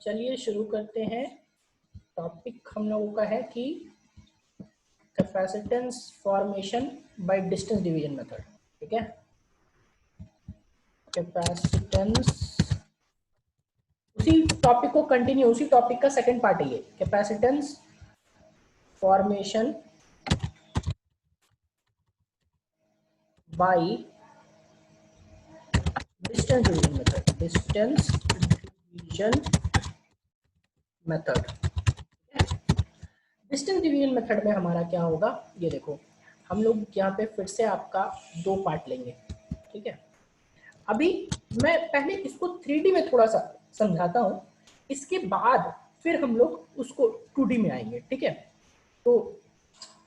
चलिए शुरू करते हैं। टॉपिक हम लोगों का है कि capacitance formation by distance division method. ठीक है, कैपेसिटेंस, उसी टॉपिक को कंटिन्यू, उसी टॉपिक का सेकंड पार्ट है ये, capacitance formation by distance division method. Distance division method, distance division method में हमारा क्या होगा, ये देखो हम लोग यहाँ पे फिर से आपका दो पार्ट लेंगे। ठीक है, अभी मैं पहले इसको 3D में थोड़ा सा समझाता हूँ, इसके बाद फिर हम लोग उसको 2D में आएंगे। ठीक है, तो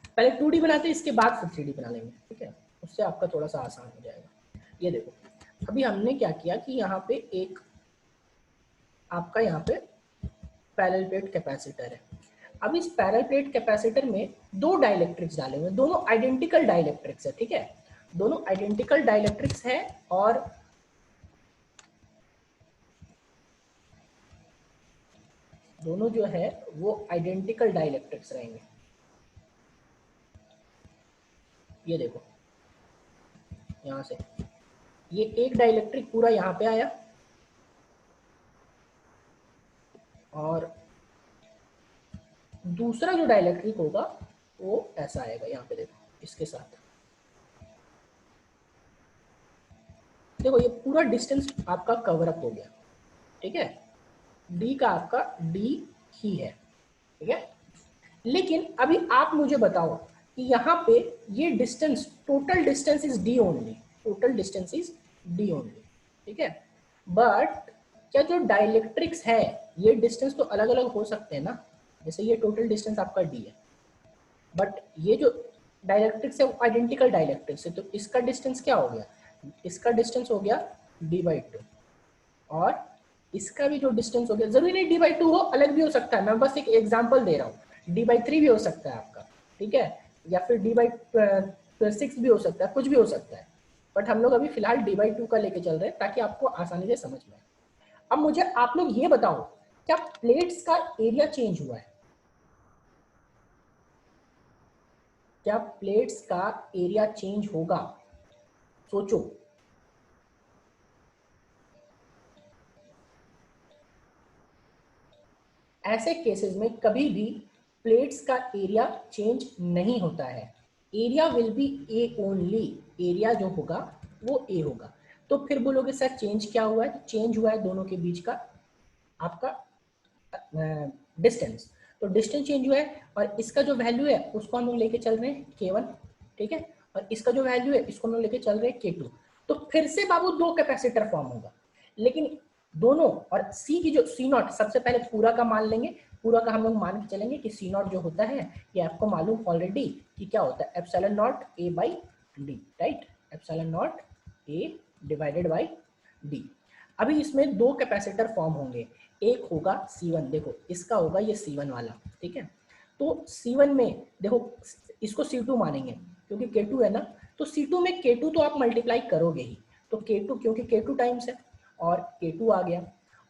पहले 2D बनाते हैं, इसके बाद फिर 3D बना लेंगे। ठीक है, उससे आपका थोड़ा सा आसान हो जाएगा। ये देखो अभी हमने क्या किया कि यहाँ पे एक आपका यहाँ पे पैरेलल प्लेट कैपेसिटर है। अब इस पैरेलल प्लेट कैपेसिटर में दो डाइलेक्ट्रिक्स डाले हुए हैं, दोनों आइडेंटिकल डाइलेक्ट्रिक्स है। ठीक है, दोनों आइडेंटिकल डाइलेक्ट्रिक्स है और दोनों जो है वो आइडेंटिकल डाइलेक्ट्रिक्स रहेंगे। ये देखो यहां से ये एक डाइलेक्ट्रिक पूरा यहाँ पे आया और दूसरा जो डाइलेक्ट्रिक होगा वो ऐसा आएगा यहाँ पे। देखो इसके साथ देखो ये पूरा डिस्टेंस आपका कवर अप हो गया। ठीक है, डी का आपका डी ही है। ठीक है, लेकिन अभी आप मुझे बताओ कि यहाँ पे ये distance, total distance is D only, total distance is D only. ठीक है, बट क्या जो डाइलेक्ट्रिक्स है ये डिस्टेंस तो अलग अलग हो सकते हैं ना, जैसे ये टोटल डिस्टेंस आपका डी है, बट ये जो डाइलेक्ट्रिक्स है वो आइडेंटिकल डाइलेक्ट्रिक्स है, तो इसका डिस्टेंस क्या हो गया, इसका डिस्टेंस हो गया d/2 और इसका भी जो डिस्टेंस हो गया, जरूरी नहीं d/2 हो, अलग भी हो सकता है, मैं बस एक एग्जांपल दे रहा हूँ, d/3 भी हो सकता है आपका। ठीक है, या फिर d/6 भी हो सकता है, कुछ भी हो सकता है, बट हम लोग अभी फिलहाल d/2 का लेके चल रहे हैं ताकि आपको आसानी से समझ में आए। अब मुझे आप लोग ये बताओ, क्या प्लेट्स का एरिया चेंज हुआ है? क्या प्लेट्स का एरिया चेंज होगा? सोचो। ऐसे केसेस में कभी भी प्लेट्स का एरिया चेंज नहीं होता है, area will be A only, area जो होगा वो ए होगा। तो फिर बोलोगे सर चेंज क्या हुआ है? चेंज हुआ है दोनों के बीच का आपका डिस्टेंस, तो डिस्टेंस चेंज हुआ है और इसका जो वैल्यू है उसको हम लोग लेके चल रहे हैं K1। ठीक है, और इसका जो वैल्यू है इसको हम लोग लेके चल रहे हैं K2। तो फिर से बाबू दो कैपेसिटर फॉर्म होगा, लेकिन दोनों, और C की जो C0, सबसे पहले पूरा का मान लेंगे, पूरा का हम लोग मान के चलेंगे कि C0 जो होता है ये आपको मालूम ऑलरेडी कि क्या होता है, epsilon not A/D, right, epsilon not A divided by D। अभी इसमें दो कैपेसिटर फॉर्म होंगे, एक होगा C1, देखो इसका होगा ये C1 वाला। ठीक है, तो C1 में देखो इसको C2 मानेंगे क्योंकि K2 है ना, तो C2 में K2 तो आप मल्टीप्लाई करोगे ही, तो K2 क्योंकि K2 टाइम्स है और K2 आ गया,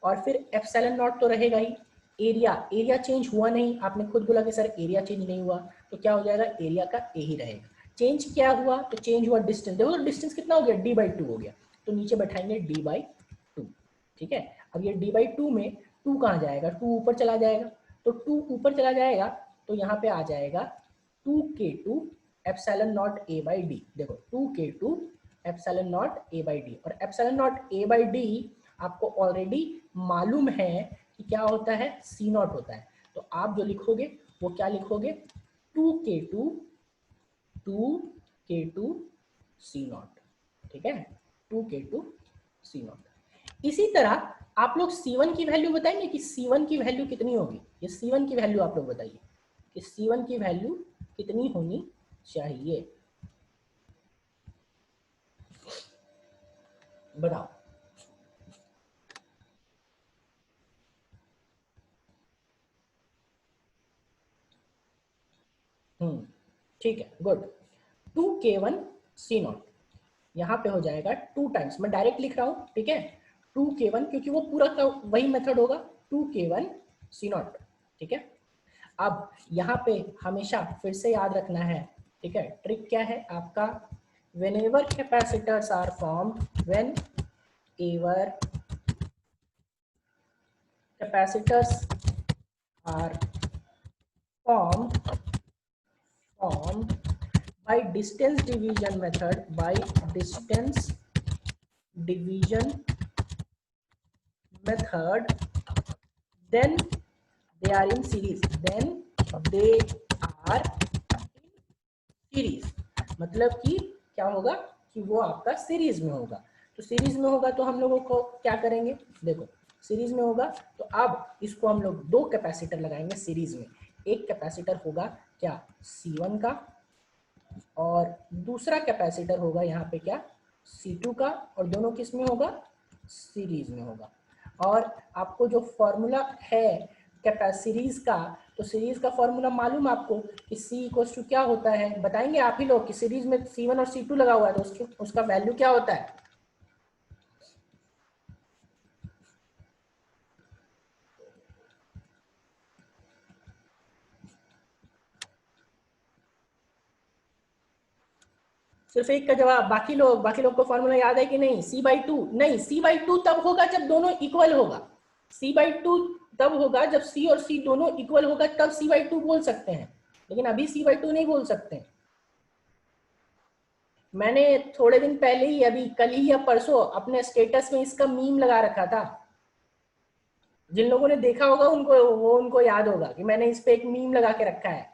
और फिर एप्सिलॉन नॉट तो रहेगा ही। एरिया, एरिया चेंज हुआ नहीं, आपने खुद बोला कि सर एरिया चेंज नहीं हुआ, तो क्या हो जाएगा, एरिया का ए ही रहेगा। चेंज क्या हुआ, तो चेंज हुआ डिस्टेंस, देखो डिस्टेंस कितना हो गया, d/2 हो गया, तो नीचे बैठाएंगे d/2। ठीक है, अब ये d/2 में 2 कहाँ जाएगा, 2 ऊपर चला जाएगा, तो 2 ऊपर चला जाएगा तो यहाँ पे आ जाएगा 2K2 एप्सिलॉन नॉट A/D। देखो 2K2 एप्सिलॉन नॉट A/D, और एप्सिलॉन नॉट A/D आपको ऑलरेडी मालूम है कि क्या होता है, C0 होता है, तो आप जो लिखोगे वो क्या लिखोगे, 2K2 C0। ठीक है, 2K2 C0। इसी तरह आप लोग C1 की वैल्यू बताएंगे कि C1 की वैल्यू कितनी होगी, ये C1 की वैल्यू आप लोग बताइए कि C1 की वैल्यू कितनी होनी चाहिए, बताओ। ठीक है, गुड। 2K1 C0 यहाँ पे हो जाएगा 2 टाइम्स, मैं डायरेक्ट लिख रहा हूँ। ठीक है, 2K1 क्योंकि वो पूरा का वही मेथड होगा, 2k1C0, ठीक है। अब यहाँ पे हमेशा फिर से याद रखना है, ठीक है, ट्रिक क्या है आपका, whenever capacitors are formed, whenever capacitors are formed by distance division method, by distance division method, then they are in series, then they are in series, मतलब कि क्या होगा कि वो आपका सीरीज में होगा। तो सीरीज में होगा तो हम लोगों को क्या करेंगे, देखो सीरीज में होगा तो अब इसको हम लोग दो कैपेसिटर लगाएंगे सीरीज में। एक कैपेसिटर होगा क्या C1 का, और दूसरा कैपेसिटर होगा यहाँ पे क्या C2 का, और दोनों किस में होगा, सीरीज में होगा। और आपको जो फॉर्मूला है कैपेसिटीज का, तो सीरीज का फॉर्मूला मालूम आपको कि C इक्वल्स टू क्या होता है, बताएंगे आप ही लोग कि सीरीज में C1 और C2 लगा हुआ है तो उसका वैल्यू क्या होता है। सिर्फ एक का जवाब, बाकी लोग को फॉर्मूला याद है कि नहीं, C/2, नहीं C/2 तब होगा जब दोनों इक्वल होगा, C/2 तब होगा जब C और C दोनों इक्वल होगा, तब C/2 बोल सकते हैं, लेकिन अभी C/2 नहीं बोल सकते। मैंने थोड़े दिन पहले ही, अभी कल ही या परसों, अपने स्टेटस में इसका मीम लगा रखा था। जिन लोगों ने देखा होगा उनको याद होगा कि मैंने इस पे एक मीम लगा के रखा है।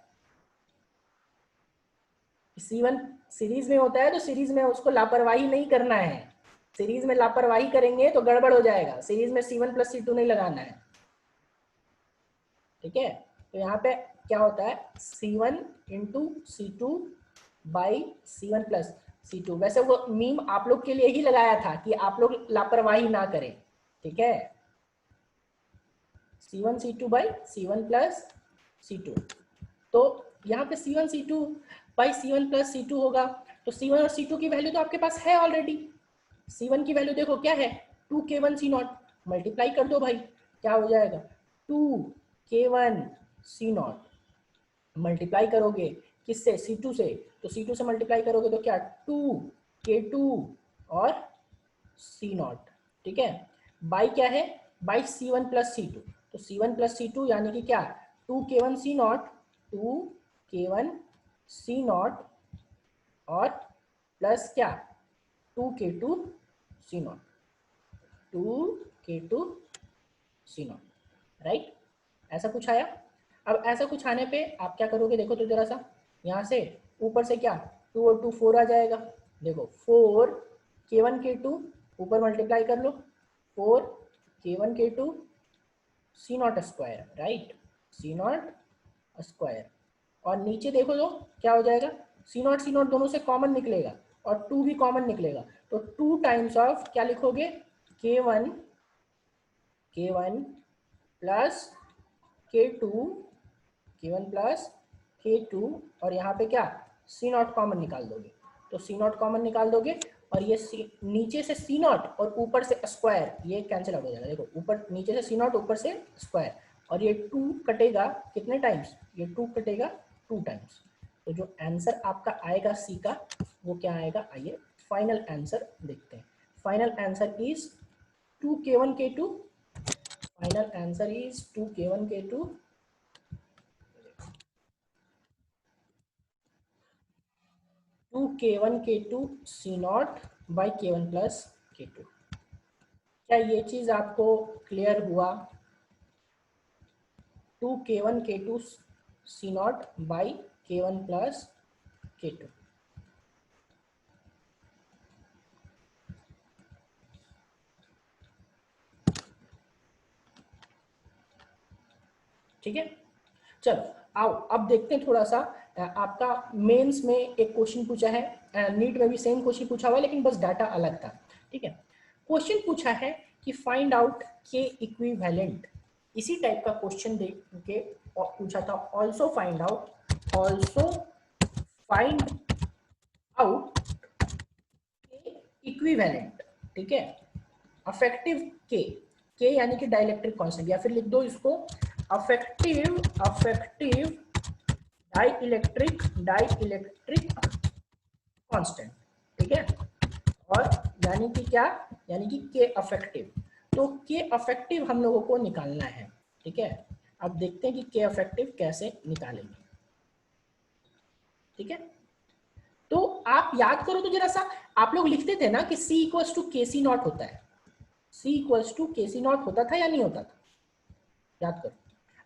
C1 सीरीज में होता है तो सीरीज में उसको लापरवाही नहीं करना है, सीरीज में लापरवाही करेंगे तो गड़बड़ हो जाएगा, सीरीज में C1 + C2 नहीं लगाना है, ठीक है। तो यहाँ पे क्या होता है C1 × C2 by C1 + C2। वैसे वो मीम आप लोग के लिए ही लगाया था कि आप लोग लापरवाही ना करें, ठीक है। C1 C2 by C1 + C2, तो यहाँ पे C1 C2 by C1 + C2 होगा, तो C1 और C2 की वैल्यू तो आपके पास है ऑलरेडी। C1 की वैल्यू देखो क्या है 2k1C0, मल्टीप्लाई कर दो भाई, क्या हो जाएगा 2k1C0, मल्टीप्लाई करोगे किससे, C2 से, तो C2 से मल्टीप्लाई करोगे तो क्या 2k2 और C0, ठीक है। बाई क्या है, बाई C1 + C2, तो C1 + C2 यानी कि क्या 2k1C0, 2k1C0 और प्लस क्या 2k2C0, 2k2C0, राइट। ऐसा कुछ आया। अब ऐसा कुछ आने पे आप क्या करोगे, देखो तो जरा सा, यहाँ से ऊपर से क्या 2 और 2 4 आ जाएगा, देखो 4k1k2 ऊपर मल्टीप्लाई कर लो, 4k1k2 C0 square, right, C0 square, और नीचे देखो तो क्या हो जाएगा C0 दोनों से कॉमन निकलेगा और 2 भी कॉमन निकलेगा, तो 2 टाइम्स ऑफ क्या लिखोगे k1 plus k2, k1 plus k2, और यहाँ पे क्या C0 कॉमन निकाल दोगे, तो C0 कॉमन निकाल दोगे और ये नीचे से C0 और ऊपर से स्क्वायर, ये कैंसिल आउट हो जाएगा, देखो ऊपर नीचे से C0 ऊपर से स्क्वायर, और ये 2 कटेगा कितने टाइम्स, ये 2 कटेगा 2 टाइम्स, तो जो आंसर आपका आएगा C का वो क्या आएगा, आइए फाइनल आंसर देखते हैं। Final answer is 2k1k2, final answer is 2k1k2 2k1k2 C0 by k1 plus k2। क्या ये चीज आपको क्लियर हुआ, 2k1k2 C0 by k1 plus k2। ठीक है, चलो आओ अब देखते हैं थोड़ा सा, आपका मेंस में एक क्वेश्चन पूछा है, नीट में भी सेम क्वेश्चन पूछा हुआ है लेकिन बस डाटा अलग था, ठीक है। क्वेश्चन पूछा है कि फाइंड आउट के इक्विवेलेंट, इसी टाइप का क्वेश्चन देख के पूछा था, ऑल्सो फाइंड आउट के इक्विवेलेंट, ठीक है, अफेक्टिव के के यानी कि डाइलेक्ट्रिक कांस्टेंट, या फिर लिख दो इसको अफेक्टिव डाइलेक्ट्रिक कांस्टेंट, ठीक है। और यानी कि क्या, यानी कि के अफेक्टिव। तो के अफेक्टिव हम लोगों को निकालना है, ठीक है। अब देखते हैं कि के अफेक्टिव कैसे निकालेंगे, ठीक है। तो आप याद करो तो जरा सा, आप लोग लिखते थे ना कि C इक्वल्स टू के सी नॉट होता है, C इक्वल्स टू के सी नॉट होता था या नहीं होता था, याद करो।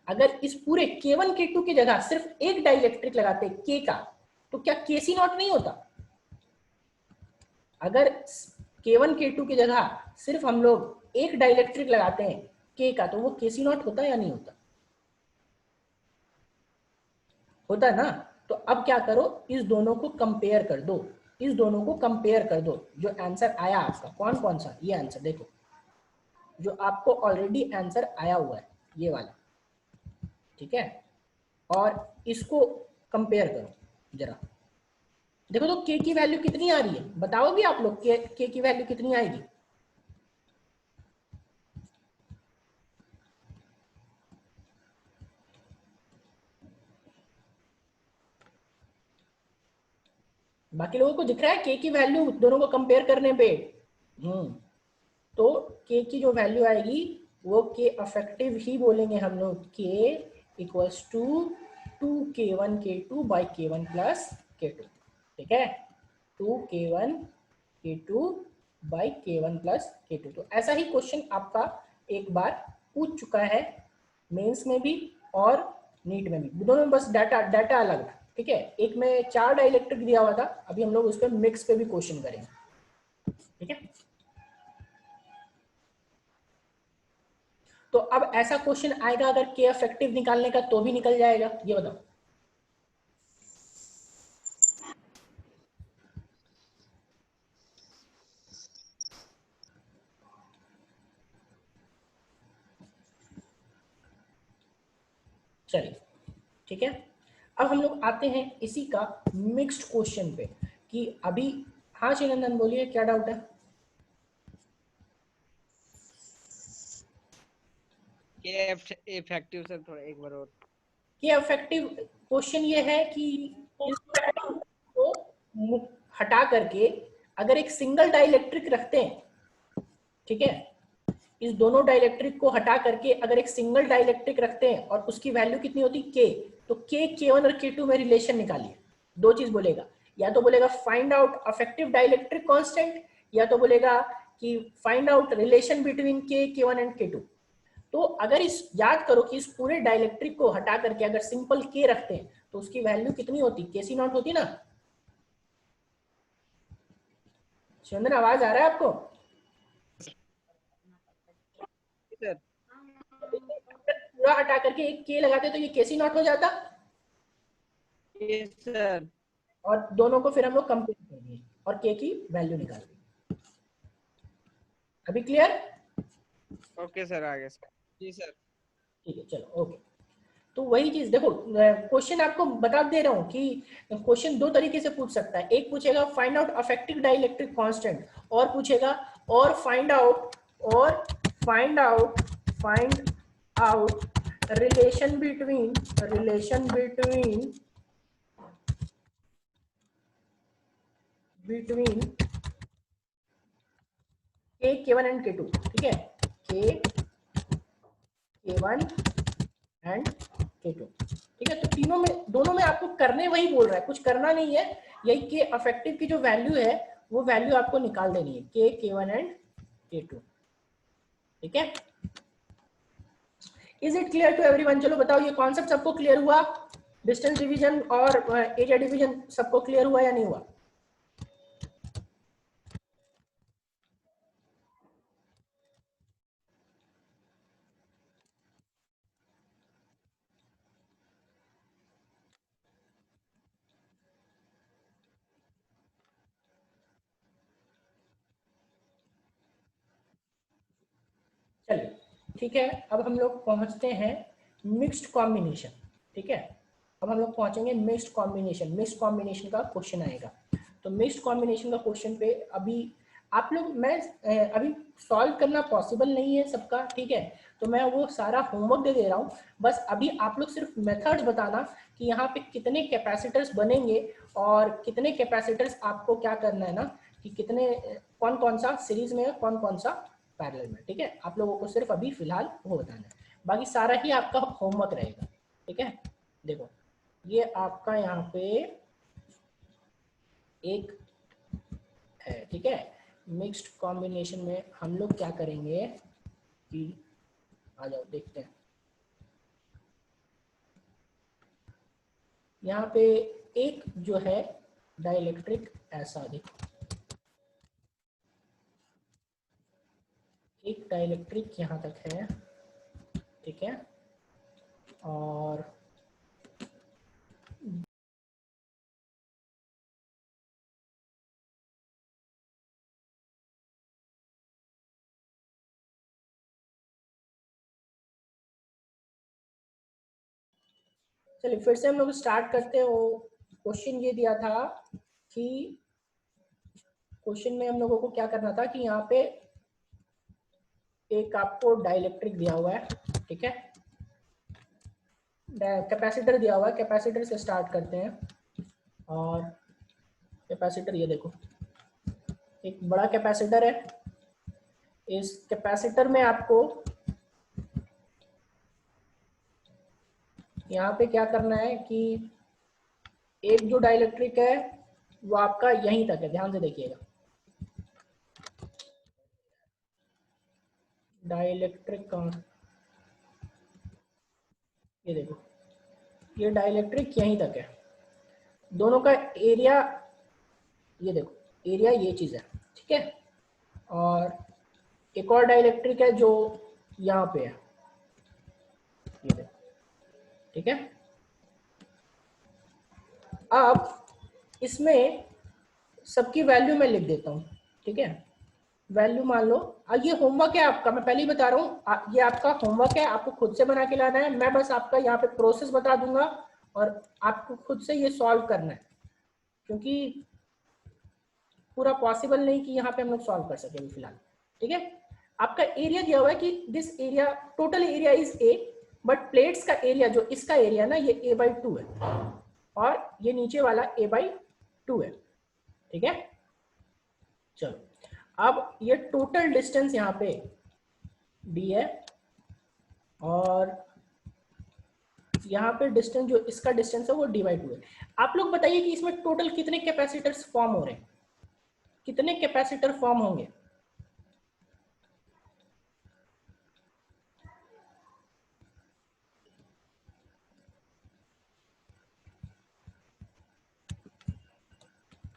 अगर इस पूरे K1 K2 की जगह सिर्फ एक डाइलेक्ट्रिक लगाते K का, तो क्या के सी नॉट नहीं होता? अगर K1 K2 की जगह सिर्फ हम लोग एक डाइलेक्ट्रिक लगाते हैं K का, तो वो के सी नॉट होता या नहीं होता? होता ना। तो अब क्या करो, इस दोनों को कंपेयर कर दो, इस दोनों को कंपेयर कर दो। जो आंसर आया आपका कौन कौन सा, ये आंसर देखो, जो आपको ऑलरेडी आंसर आया हुआ है ये वाला, ठीक है। और इसको कंपेयर करो जरा, देखो तो के की वैल्यू कितनी आ रही है, बताओगे आप लोग के की वैल्यू कितनी आएगी? बाकी लोगों को दिख रहा है के की वैल्यू दोनों को कंपेयर करने पे? तो के की जो वैल्यू आएगी वो के अफेक्टिव ही बोलेंगे हम लोग, के equals to 2k1 k2 by k1 plus k2, ठीक है। 2k1 k2 by k1 plus k2। तो ऐसा ही क्वेश्चन आपका एक बार पूछ चुका है मेंस में भी और नीट में भी, दोनों में बस डाटा डाटा अलग था, ठीक है। एक में 4 डाइलेक्ट्रिक दिया हुआ था, अभी हम लोग उस पर मिक्स पे भी क्वेश्चन करेंगे, ठीक है। तो अब ऐसा क्वेश्चन आएगा अगर के इफेक्टिव निकालने का, तो भी निकल जाएगा, ये बताओ। चलिए, ठीक है। अब हम लोग आते हैं इसी का मिक्स्ड क्वेश्चन पे कि अभी, हाँ शिवनंदन बोलिए क्या डाउट है? इफेक्टिव सर थोड़ा एक बार और। कि इफेक्टिव क्वेश्चन ये है कि इस को हटा करके अगर एक सिंगल डाइलेक्ट्रिक रखते हैं, ठीक है, इस दोनों डाइलेक्ट्रिक को हटा करके अगर एक सिंगल डाइलेक्ट्रिक रखते हैं और उसकी वैल्यू कितनी होती के, तो के के1 और के2 में रिलेशन निकालिए। दो चीज बोलेगा, या तो बोलेगा find out affective dielectric constant, या तो बोलेगा कि फाइंड आउट रिलेशन बिटवीन के के1 एंड के2। तो अगर इस याद करो कि इस पूरे डाइलेक्ट्रिक को हटा करके अगर सिंपल के रखते हैं तो उसकी वैल्यू कितनी होती, के सी नॉट होती ना। चंद्र आवाज आ रहा है आपको? सर पूरा हटा करके एक के लगाते तो ये के सी नॉट हो जाता, सर और दोनों को फिर हम लोग कंपेयर करेंगे और के की वैल्यू निकालेंगे। अभी क्लियर? ओके सर, आगे सर। जी सर। ठीक है, चलो ओके। तो वही चीज देखो, क्वेश्चन आपको बता दे रहा हूं कि क्वेश्चन दो तरीके से पूछ सकता है। एक पूछेगा find out affective dielectric constant, और पूछेगा और find out find out relation between के के1 एंड के2, ठीक है, के के1 एंड के2, ठीक है। तो तीनों में, दोनों में आपको करने वही बोल रहा है, कुछ करना नहीं है, यही के अफेक्टिव की जो वैल्यू है वो वैल्यू आपको निकाल देनी है, के के1 एंड के2, ठीक है। Is it clear to everyone? चलो बताओ, ये कॉन्सेप्ट सबको क्लियर हुआ? डिस्टेंस डिवीजन और एरिया डिवीजन सबको क्लियर हुआ या नहीं हुआ? चलिए, ठीक है। अब हम लोग पहुंचते हैं मिक्स्ड कॉम्बिनेशन, ठीक है। अब हम लोग पहुंचेंगे मिक्स्ड कॉम्बिनेशन का क्वेश्चन आएगा। तो मिक्स्ड कॉम्बिनेशन का क्वेश्चन पे अभी आप लोग, मैं अभी सॉल्व करना पॉसिबल नहीं है सबका, ठीक है, तो मैं वो सारा होमवर्क दे दे रहा हूँ। बस अभी आप लोग सिर्फ मेथड्स बताना कि यहाँ पे कितने कैपेसिटर्स बनेंगे और कितने कैपेसिटर्स आपको क्या करना है ना, कि कितने कौन कौन सा सीरीज में है, कौन कौन सा पैरेलल में, ठीक है। आप लोगों को सिर्फ अभी फिलहाल वो बताना है, बाकी सारा ही आपका होमवर्क रहेगा, ठीक है। देखो ये आपका यहाँ पे एक है, ठीक है। मिक्स्ड कॉम्बिनेशन में हम लोग क्या करेंगे कि आ जाओ देखते हैं, यहाँ पे एक जो है डाइलेक्ट्रिक ऐसा देखो, एक डाइलेक्ट्रिक यहाँ तक है, ठीक है। और चलिए फिर से हम लोग स्टार्ट करते हैं। वो क्वेश्चन ये दिया था कि क्वेश्चन में हम लोगों को क्या करना था कि यहाँ पे एक आपको डाइलेक्ट्रिक दिया हुआ है, ठीक है, कैपेसिटर दिया हुआ है, कैपेसिटर से स्टार्ट करते हैं। और कैपेसिटर ये देखो, एक बड़ा कैपेसिटर है, इस कैपेसिटर में आपको यहाँ पे क्या करना है कि एक जो डाइलेक्ट्रिक है वो आपका यहीं तक है, ध्यान से देखिएगा, डाइलेक्ट्रिक का ये देखो, ये डाइलेक्ट्रिक यहीं तक है, दोनों का एरिया ये देखो, एरिया ये चीज है, ठीक है। और एक और डाइलेक्ट्रिक है जो यहाँ पे है, ये देखो, ठीक है। अब इसमें सबकी वैल्यू मैं लिख देता हूँ, ठीक है। वैल्यू मान लो, ये होमवर्क है आपका, मैं पहले ही बता रहा हूँ, ये आपका होमवर्क है, आपको खुद से बना के लाना है। मैं बस आपका यहाँ पे प्रोसेस बता दूंगा और आपको खुद से ये सॉल्व करना है, क्योंकि पूरा पॉसिबल नहीं कि यहाँ पे हम लोग सॉल्व कर सके फिलहाल, ठीक है। आपका एरिया दिया हुआ है कि this area, total area is a, but plates का एरिया, जो इसका एरिया ना, ये a/2 है और ये नीचे वाला a/2 है, ठीक है। चलो अब ये टोटल डिस्टेंस यहाँ पे d है और यहाँ पे डिस्टेंस, जो इसका डिस्टेंस है वो d/2 है। आप लोग बताइए कि इसमें टोटल कितने कैपेसिटर्स फॉर्म हो रहे हैं, कितने कैपेसिटर फॉर्म होंगे?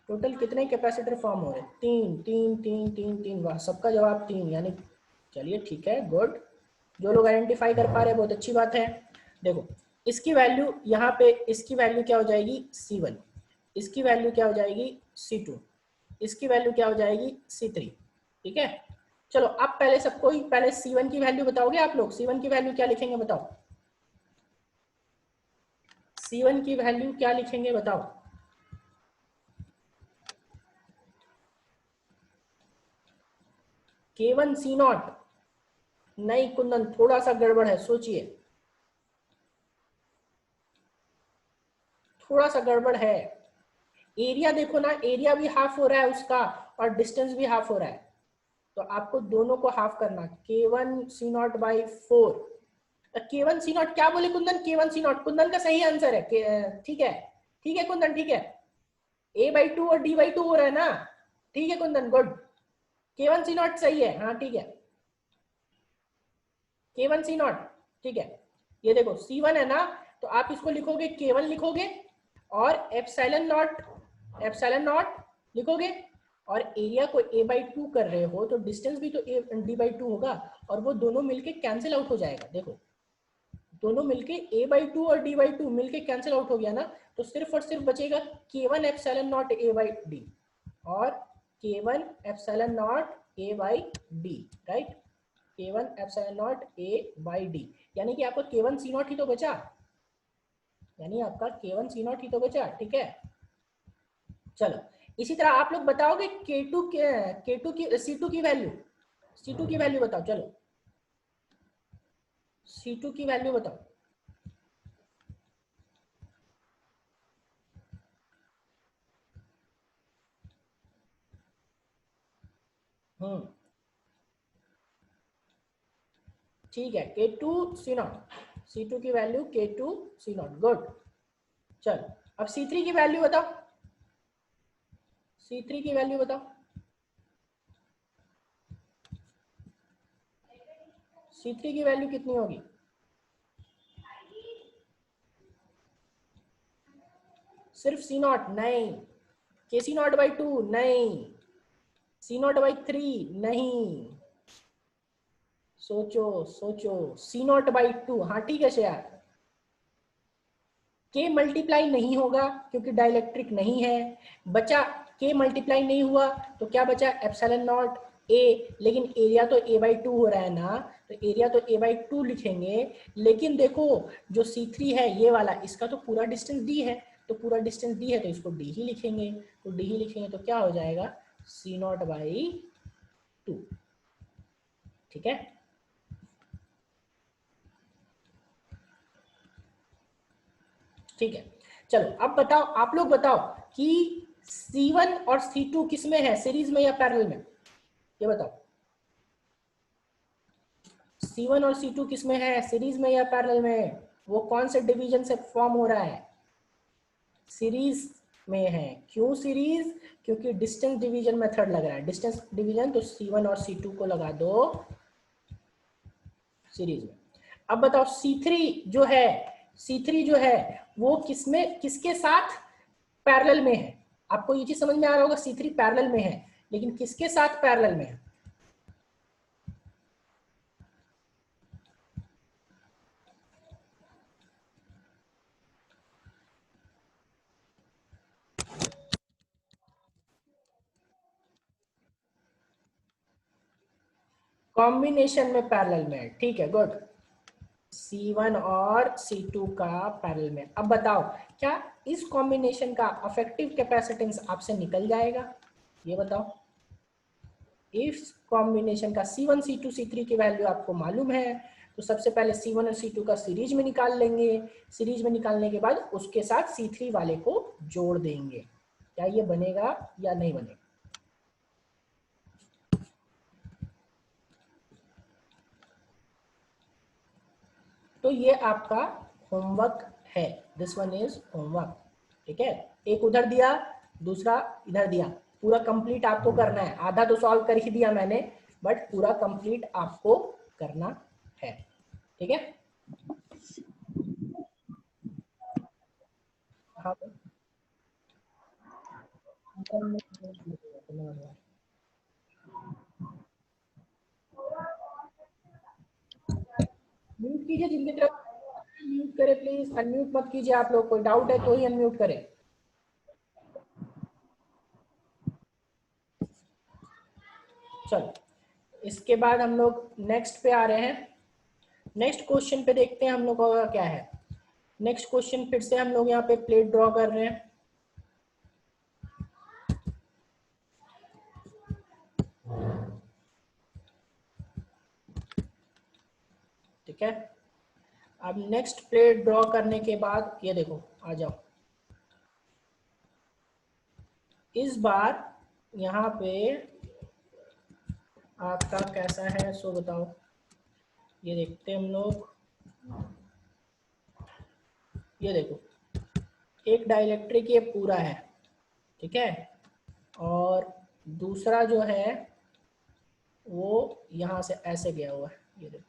टोटल कितने कैपेसिटर फॉर्म हो रहे हैं? 3 3 3 3 3, वाह, सबका जवाब 3, यानी चलिए ठीक है, गुड। जो लोग आइडेंटिफाई कर पा रहे हैं बहुत अच्छी बात है। देखो इसकी वैल्यू यहाँ पे, इसकी वैल्यू क्या हो जाएगी C1, इसकी वैल्यू क्या हो जाएगी C2, इसकी वैल्यू क्या हो जाएगी C3, ठीक है। चलो अब पहले सबको ही पहले C1 की वैल्यू बताओगे आप लोग, C1 की वैल्यू क्या लिखेंगे बताओ, C1 की वैल्यू क्या लिखेंगे बताओ। K1 C0, नहीं कुंदन थोड़ा सा गड़बड़ है, सोचिए, थोड़ा सा गड़बड़ है। एरिया देखो ना, एरिया भी हाफ हो रहा है उसका और डिस्टेंस भी हाफ हो रहा है, तो आपको दोनों को हाफ करना। K1 C0/4, K1 C0 क्या बोले कुंदन, K1 C0 कुंदन का सही आंसर है, ठीक है, ठीक है कुंदन, ठीक है। a/2 और d/2 हो रहा है ना, ठीक है कुंदन, गुड। K1 C0 सही है, हाँ ठीक है, K1 C0, ठीक है। ये देखो C1 है ना, तो आप इसको लिखोगे K1 लिखोगे और एप्सिलॉन नॉट लिखोगे, और एरिया को a/2 कर रहे हो तो डिस्टेंस भी तो d/2 होगा, और वो दोनों मिलके कैंसिल आउट हो जाएगा। देखो दोनों मिलके a/2 और d/2 मिलके कैंसिल आउट हो गया ना, तो सिर्फ और सिर्फ बचेगा K1 एप्सिलॉन नॉट a/d और K1 epsilon not a/d, right. K1 epsilon not a/d, यानी कि आपका K1 C0 ही तो बचा, यानी आपका K1 C0 ही तो बचा, ठीक है। चलो इसी तरह आप लोग बताओगे K2 की C2 की वैल्यू, C2 की वैल्यू बताओ, चलो C2 की वैल्यू बताओ। ठीक है, K2 C0, C2 की वैल्यू K2 C0, गुड। चल अब C3 की वैल्यू बताओ, C3 की वैल्यू बताओ, C3 की वैल्यू कितनी होगी? सिर्फ C0 नहीं, KC0/2 नहीं, C0/3 नहीं, सोचो सोचो, C0/2, हाँ ठीक है शेयर। K मल्टीप्लाई नहीं होगा क्योंकि डाइलेक्ट्रिक नहीं है, बचा K मल्टीप्लाई नहीं हुआ तो क्या बचा, एप्सिलॉन नॉट A, लेकिन एरिया तो A/2 हो रहा है ना, तो एरिया तो A/2 लिखेंगे। लेकिन देखो जो C3 है ये वाला, इसका तो पूरा डिस्टेंस D है, तो पूरा डिस्टेंस D है तो इसको D ही लिखेंगे, तो D ही लिखेंगे तो क्या हो जाएगा, C0/2, ठीक है। ठीक है, चलो अब बताओ, आप लोग बताओ कि C1 और C2 किस में है, सीरीज में या पैरेलल में, ये बताओ। C1 और C2 किस में है, सीरीज में या पैरेलल में, वो कौन से डिवीजन से फॉर्म हो रहा है, सीरीज में है। क्यों सीरीज, क्योंकि डिस्टेंस डिवीजन मेथड लग रहा है, डिस्टेंस डिवीजन, तो C1 और C2 को लगा दो सीरीज में। अब बताओ C3 जो है, C3 जो है वो किसमें, किसके साथ पैरेलल में है, आपको ये चीज समझ में आ रहा होगा, C3 पैरेलल में है, लेकिन किसके साथ पैरेलल में है, कॉम्बिनेशन में पैरेलल में है, ठीक है, गुड। C1 और C2 का पैरेलल में। अब बताओ क्या इस कॉम्बिनेशन का अफेक्टिव कैपेसिटेंस आपसे निकल जाएगा, ये बताओ। इस कॉम्बिनेशन का C1 C2 C3 की वैल्यू आपको मालूम है, तो सबसे पहले C1 और C2 का सीरीज में निकाल लेंगे, सीरीज में निकालने के बाद उसके साथ C3 वाले को जोड़ देंगे। क्या ये बनेगा या नहीं बनेगा, तो ये आपका होमवर्क है, दिस वन इज होमवर्क, ठीक है। एक उधर दिया, दूसरा इधर दिया, पूरा कंप्लीट आपको करना है, आधा तो सॉल्व कर ही दिया मैंने, बट पूरा कंप्लीट आपको करना है, ठीक है। हाँ म्यूट कीजिए, जिनकी तरफ म्यूट करे प्लीज, अनम्यूट मत कीजिए, आप लोग कोई डाउट है तो ही अनम्यूट करें। चलो इसके बाद हम लोग नेक्स्ट पे आ रहे हैं, नेक्स्ट क्वेश्चन पे देखते हैं हम लोग का क्या है। नेक्स्ट क्वेश्चन फिर से हम लोग यहाँ पे प्लेट ड्रॉ कर रहे हैं, ठीक है। अब नेक्स्ट प्लेट ड्रॉ करने के बाद ये देखो, आ जाओ, इस बार यहाँ पे आपका कैसा है सो बताओ, ये देखते हैं हम लोग। ये देखो एक डाइलेक्ट्रिक ये पूरा है, ठीक है, और दूसरा जो है वो यहाँ से ऐसे गया हुआ है, ये देखो।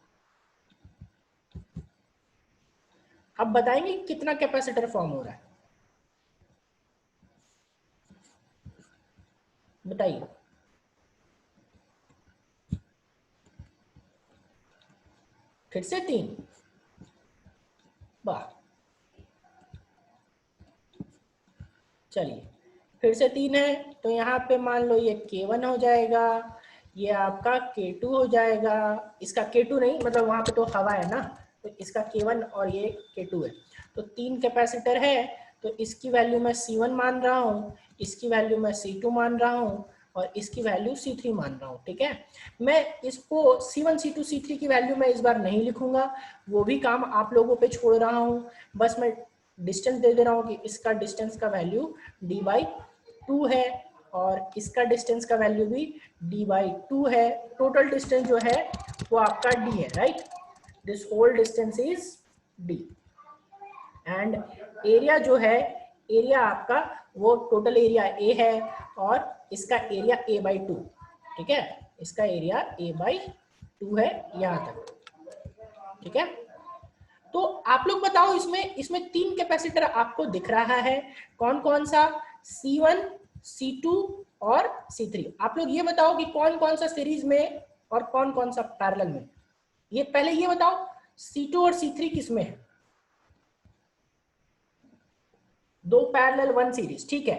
अब बताएंगे कितना कैपेसिटर फॉर्म हो रहा है, बताइए। फिर से 3, वाह, चलिए फिर से 3 है, तो यहाँ पे मान लो ये K1 हो जाएगा, ये आपका K2 हो जाएगा, इसका K2 नहीं, मतलब वहां पे तो हवा है ना, तो इसका K1 और ये K2 है, तो 3 कैपेसिटर है। तो इसकी वैल्यू मैं C1 मान रहा हूँ, इसकी वैल्यू मैं C2 मान रहा हूँ और इसकी वैल्यू C3 मान रहा हूँ। ठीक है, मैं इसको C1 C2 C3 की वैल्यू मैं इस बार नहीं लिखूंगा, वो भी काम आप लोगों पे छोड़ रहा हूँ। बस मैं डिस्टेंस दे दे रहा हूँ कि इसका डिस्टेंस का वैल्यू d/2 है और इसका डिस्टेंस का वैल्यू भी d/2 है। टोटल डिस्टेंस जो है वो आपका d है, right. This whole distance is d and area जो है, एरिया आपका वो टोटल एरिया A है और इसका एरिया A/2। ठीक है, इसका एरिया A/2 है यहाँ तक। ठीक है, तो आप लोग बताओ इसमें 3 कैपेसिटर आपको दिख रहा है, कौन कौन सा? C1, C2 और C3। आप लोग ये बताओ कि कौन कौन सा सीरीज में और कौन कौन सा पैरेलल में। ये पहले ये बताओ C2 और C3 किस में है? 2 पैरेलल 1 सीरीज। ठीक है,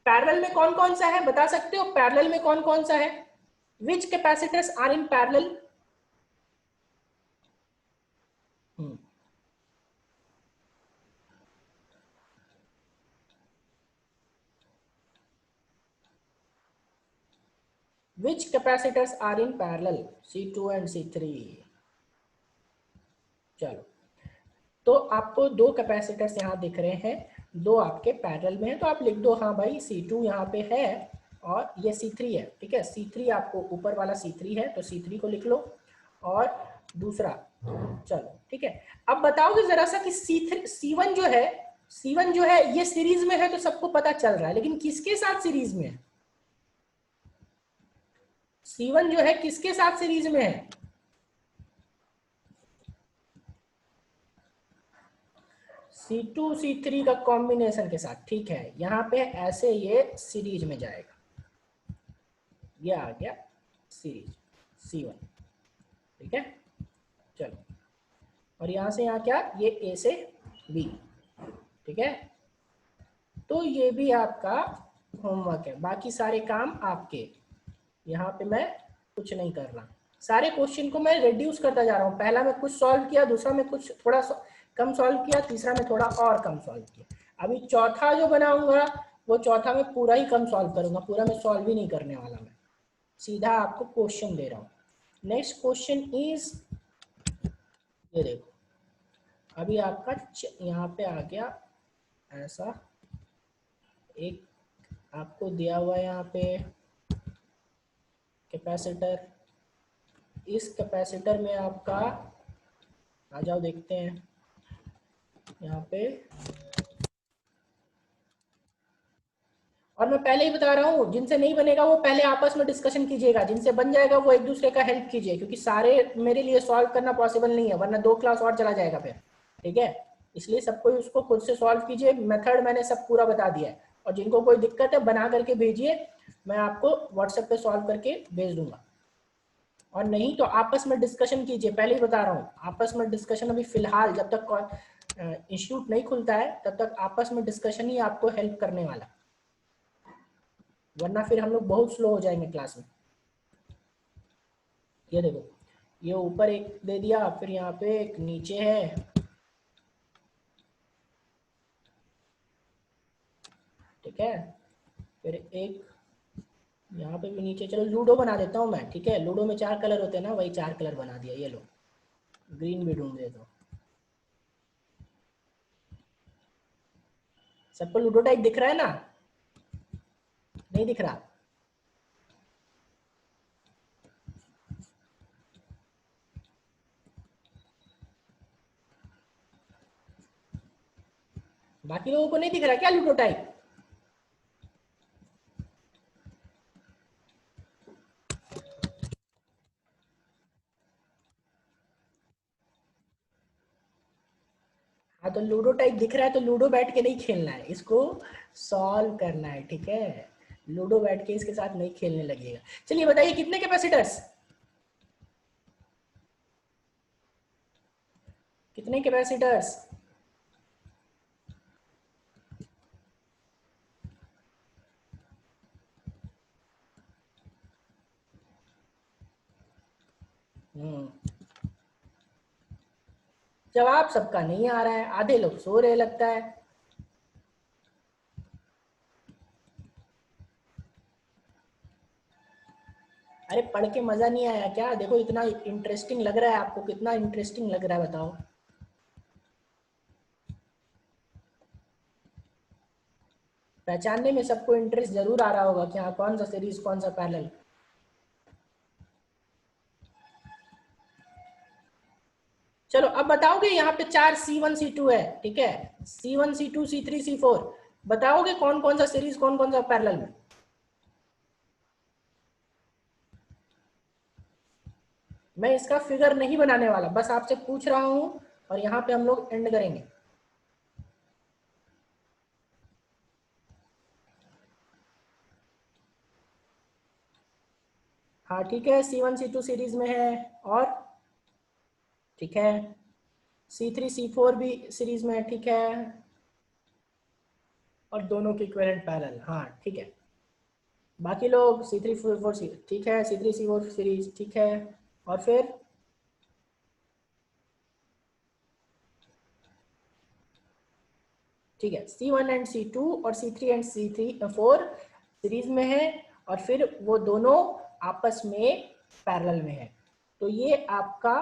पैरेलल में कौन कौन सा है बता सकते हो? पैरेलल में कौन कौन सा है? Which capacitors are in parallel? Which capacitors are in parallel? C2 and C3। चलो, तो आपको 2 कैपेसिटर्स यहाँ दिख रहे हैं, 2 आपके पैरेलल में है, तो आप लिख दो हाँ भाई C2 यहाँ पे है और ये C3 है। ठीक है, C3 आपको ऊपर वाला C3 है तो C3 को लिख लो और दूसरा। चलो ठीक है, अब बताओगे जरा सा कि C1 जो है, C1 जो है ये सीरीज में है तो सबको पता चल रहा है, लेकिन किसके साथ सीरीज में है? C1 जो है किसके साथ सीरीज में है? C2 C3 का कॉम्बिनेशन के साथ। ठीक है, यहाँ पे ऐसे ये सीरीज में जाएगा, ये आ गया सीरीज C1। ठीक है, चलो, और यहाँ से यहाँ क्या, ये A से B। ठीक है, तो ये भी आपका होमवर्क है, बाकी सारे काम आपके। यहाँ पे मैं कुछ नहीं कर रहा, सारे क्वेश्चन को मैं रिड्यूस करता जा रहा हूँ। पहला मैं कुछ सॉल्व किया, दूसरा में कुछ थोड़ा कम सॉल्व किया, तीसरा में थोड़ा और कम सॉल्व किया। अभी चौथा जो बनाऊंगा वो चौथा में पूरा ही कम सॉल्व करूंगा, पूरा मैं सॉल्व ही नहीं करने वाला, मैं सीधा आपको क्वेश्चन दे रहा हूँ। नेक्स्ट क्वेश्चन इज, ये देखो अभी आपका यहाँ पे आ गया ऐसा एक, आपको दिया हुआ है यहाँ पे कैपेसिटर। इस कैपेसिटर में आपका, आ जाओ देखते हैं यहाँ पे, और मैं पहले ही बता रहा हूँ जिनसे नहीं बनेगा वो पहले आपस में डिस्कशन कीजिएगा, जिनसे बन जाएगा वो एक दूसरे का हेल्प कीजिए, क्योंकि सारे मेरे लिए सॉल्व करना पॉसिबल नहीं है, वरना 2 क्लास और चला जाएगा फिर। ठीक है, इसलिए सबको उसको खुद से सॉल्व कीजिए। मेथड मैंने सब पूरा बता दिया है, और जिनको कोई दिक्कत है बना करके भेजिए, मैं आपको व्हाट्सएप पे सॉल्व करके भेज दूंगा। और नहीं तो आपस में डिस्कशन कीजिए, पहले ही बता रहा हूँ आपस में डिस्कशन अभी फिलहाल जब तक इंस्टीट्यूट नहीं खुलता है तब तक आपस में डिस्कशन ही आपको हेल्प करने वाला, वरना फिर हम लोग बहुत स्लो हो जाएंगे क्लास में। ये देखो, ये ऊपर एक दे दिया, फिर यहाँ पे एक नीचे है। ठीक है, फिर एक यहाँ पे भी नीचे। चलो लूडो बना देता हूँ मैं। ठीक है, लूडो में 4 कलर होते हैं ना, वही 4 कलर बना दिया। ये लो, ग्रीन भी ढूंढ दे दो। सबको लूडो टाइप दिख रहा है ना? नहीं दिख रहा? बाकी लोगों को नहीं दिख रहा क्या लूडो टाइप? हाँ, तो लूडो टाइप दिख रहा है तो लूडो बैठ के नहीं खेलना है, इसको सॉल्व करना है। ठीक है, लूडो बैठ के इसके साथ नहीं खेलने लगेगा। चलिए बताइए कितने कैपेसिटर्स, कितने कैपेसिटर्स? जवाब सबका नहीं आ रहा है, आधे लोग सो रहे लगता है। अरे पढ़ के मजा नहीं आया क्या? देखो इतना इंटरेस्टिंग लग रहा है आपको, कितना इंटरेस्टिंग लग रहा है बताओ। पहचानने में सबको इंटरेस्ट जरूर आ रहा होगा कि हाँ कौन सा सीरीज कौन सा पैरेलल। चलो अब बताओगे, यहाँ पे 4 C1 C2 है, ठीक है, C1 C2 C3 C4, बताओगे कौन कौन सा सीरीज कौन कौन सा पैरेलल में। मैं इसका फिगर नहीं बनाने वाला, बस आपसे पूछ रहा हूं और यहाँ पे हम लोग एंड करेंगे। हाँ ठीक है, C1 C2 सीरीज में है, और ठीक है C3 C4 भी सीरीज में है, ठीक है, और दोनों के इक्विवेलेंट पैरेलल, हाँ ठीक है। बाकी लोग C3 C4 ठीक है, C3 C4 सीरीज ठीक है, और फिर ठीक है C1 एंड C2 और C3 एंड C4 सीरीज में है, और फिर वो दोनों आपस में पैरेलल में है। तो ये आपका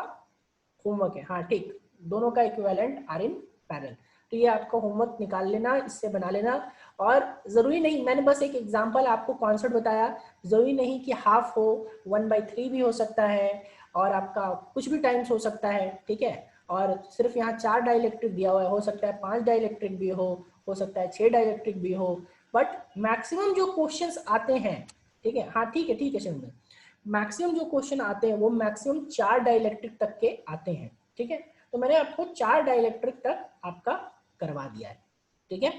होमवर्क है, हाँ ठीक, दोनों का इक्विवेलेंट आर इन पैरेलल। तो ये आपका होमवर्क निकाल लेना, इससे बना लेना। और जरूरी नहीं, मैंने बस एक एग्जांपल आपको कॉन्सेप्ट बताया, जरूरी नहीं कि हाफ हो, 1/3 भी हो सकता है, और आपका कुछ भी टाइम्स हो सकता है, ठीक है। और सिर्फ यहाँ 4 डाइलेक्ट्रिक दिया हुआ है, हो सकता है 5 डाइलेक्ट्रिक भी हो सकता है 6 डाइलेक्ट्रिक भी हो, बट मैक्सिमम जो क्वेश्चंस आते हैं, ठीक है, हाँ ठीक है शिवम, मैक्सिमम जो क्वेश्चन आते हैं वो मैक्सिमम 4 डाइलेक्ट्रिक तक के आते हैं, ठीक है। तो मैंने आपको 4 डाइलेक्ट्रिक तक आपका करवा दिया है, ठीक है।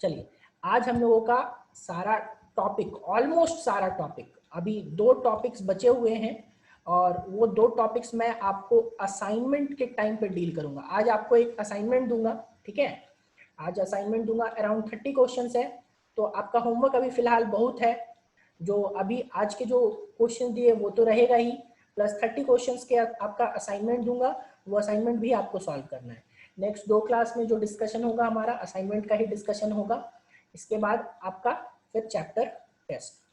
चलिए, आज हम लोगों का सारा टॉपिक, ऑलमोस्ट सारा टॉपिक, अभी 2 टॉपिक्स बचे हुए हैं, और वो 2 टॉपिक्स मैं आपको असाइनमेंट के टाइम पे डील करूंगा। आज आपको एक असाइनमेंट दूंगा, ठीक है, आज असाइनमेंट दूंगा, अराउंड 30 क्वेश्चंस है। तो आपका होमवर्क अभी फिलहाल बहुत है, जो अभी आज के जो क्वेश्चन दिए वो तो रहेगा ही, प्लस 30 क्वेश्चंस के आपका असाइनमेंट दूंगा, वो असाइनमेंट भी आपको सॉल्व करना है। नेक्स्ट 2 क्लास में जो डिस्कशन होगा हमारा असाइनमेंट का ही डिस्कशन होगा, इसके बाद आपका फिर चैप्टर टेस्ट।